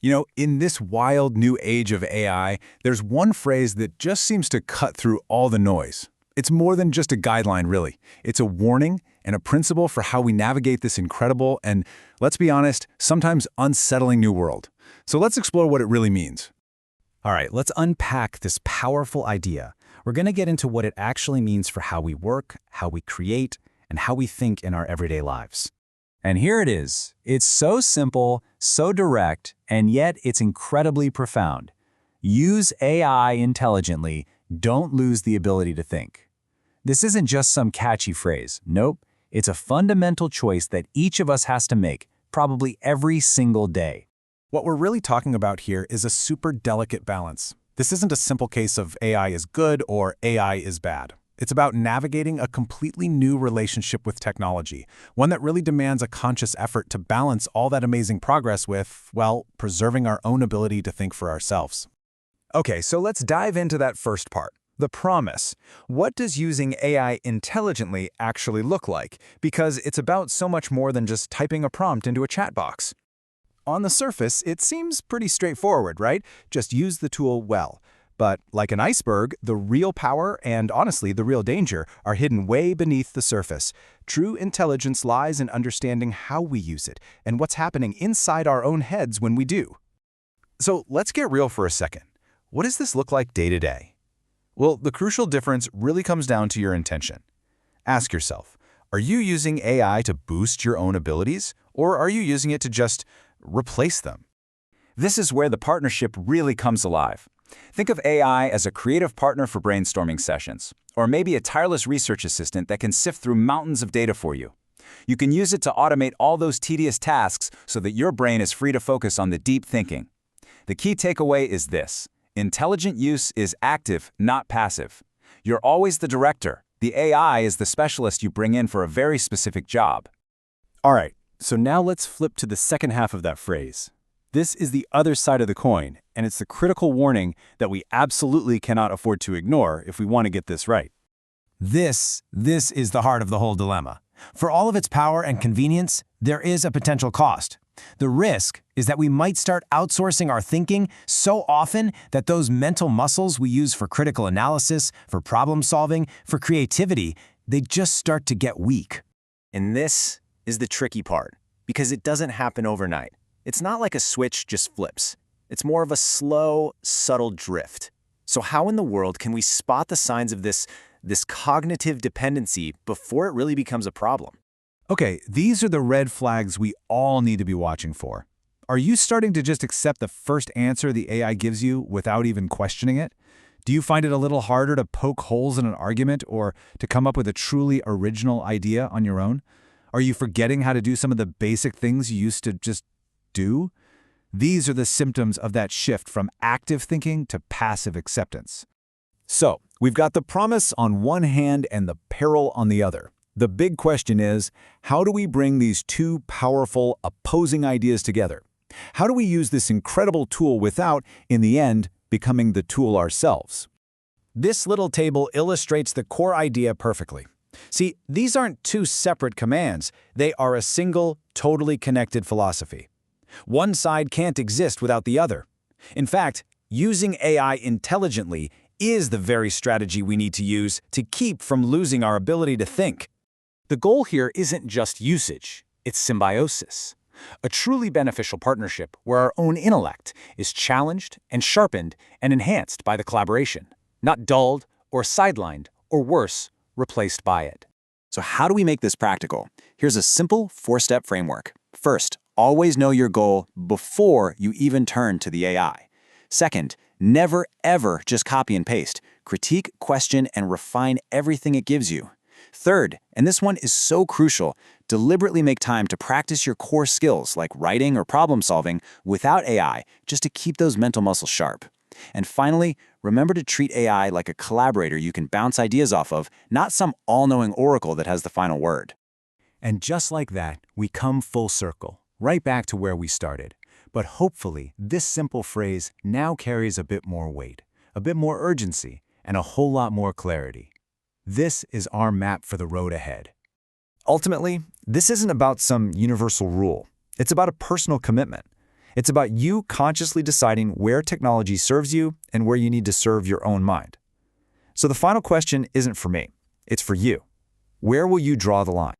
In this wild new age of AI, there's one phrase that just seems to cut through all the noise. It's more than just a guideline, really. It's a warning and a principle for how we navigate this incredible and, let's be honest, sometimes unsettling new world. So let's explore what it really means. All right, let's unpack this powerful idea. We're going to get into what it actually means for how we work, how we create, and how we think in our everyday lives. And here it is. It's so simple, so direct, and yet it's incredibly profound. Use AI intelligently. Don't lose the ability to think. This isn't just some catchy phrase. Nope, it's a fundamental choice that each of us has to make, probably every single day. What we're really talking about here is a super delicate balance. This isn't a simple case of AI is good or AI is bad. It's about navigating a completely new relationship with technology, one that really demands a conscious effort to balance all that amazing progress with, well, preserving our own ability to think for ourselves. Okay, so let's dive into that first part, the promise. What does using AI intelligently actually look like? Because it's about so much more than just typing a prompt into a chat box. On the surface, it seems pretty straightforward, right? Just use the tool well. But like an iceberg, the real power and, honestly, the real danger are hidden way beneath the surface. True intelligence lies in understanding how we use it and what's happening inside our own heads when we do. So let's get real for a second. What does this look like day to day? Well, the crucial difference really comes down to your intention. Ask yourself, are you using AI to boost your own abilities, or are you using it to just replace them? This is where the partnership really comes alive. Think of AI as a creative partner for brainstorming sessions, or maybe a tireless research assistant that can sift through mountains of data for you. You can use it to automate all those tedious tasks so that your brain is free to focus on the deep thinking. The key takeaway is this: intelligent use is active, not passive. You're always the director. The AI is the specialist you bring in for a very specific job. All right, so now let's flip to the second half of that phrase. This is the other side of the coin, and it's the critical warning that we absolutely cannot afford to ignore if we want to get this right. This is the heart of the whole dilemma. For all of its power and convenience, there is a potential cost. The risk is that we might start outsourcing our thinking so often that those mental muscles we use for critical analysis, for problem solving, for creativity, they just start to get weak. And this is the tricky part, because it doesn't happen overnight. It's not like a switch just flips. It's more of a slow, subtle drift. So how in the world can we spot the signs of this cognitive dependency before it really becomes a problem? Okay, these are the red flags we all need to be watching for. Are you starting to just accept the first answer the AI gives you without even questioning it? Do you find it a little harder to poke holes in an argument or to come up with a truly original idea on your own? Are you forgetting how to do some of the basic things you used to just do? These are the symptoms of that shift from active thinking to passive acceptance. So, we've got the promise on one hand and the peril on the other. The big question is, how do we bring these two powerful, opposing ideas together? How do we use this incredible tool without, in the end, becoming the tool ourselves? This little table illustrates the core idea perfectly. See, these aren't two separate commands. They are a single, totally connected philosophy. One side can't exist without the other. In fact, using AI intelligently is the very strategy we need to use to keep from losing our ability to think. The goal here isn't just usage, it's symbiosis. A truly beneficial partnership where our own intellect is challenged and sharpened and enhanced by the collaboration, not dulled or sidelined or worse, replaced by it. So how do we make this practical? Here's a simple 4-step framework. First, always know your goal before you even turn to the AI. Second, never ever just copy and paste. Critique, question, and refine everything it gives you. Third, and this one is so crucial, deliberately make time to practice your core skills like writing or problem solving without AI, just to keep those mental muscles sharp. And finally, remember to treat AI like a collaborator you can bounce ideas off of, not some all-knowing oracle that has the final word. And just like that, we come full circle, right back to where we started. But hopefully, this simple phrase now carries a bit more weight, a bit more urgency, and a whole lot more clarity. This is our map for the road ahead. Ultimately, this isn't about some universal rule. It's about a personal commitment. It's about you consciously deciding where technology serves you and where you need to serve your own mind. So the final question isn't for me. It's for you. Where will you draw the line?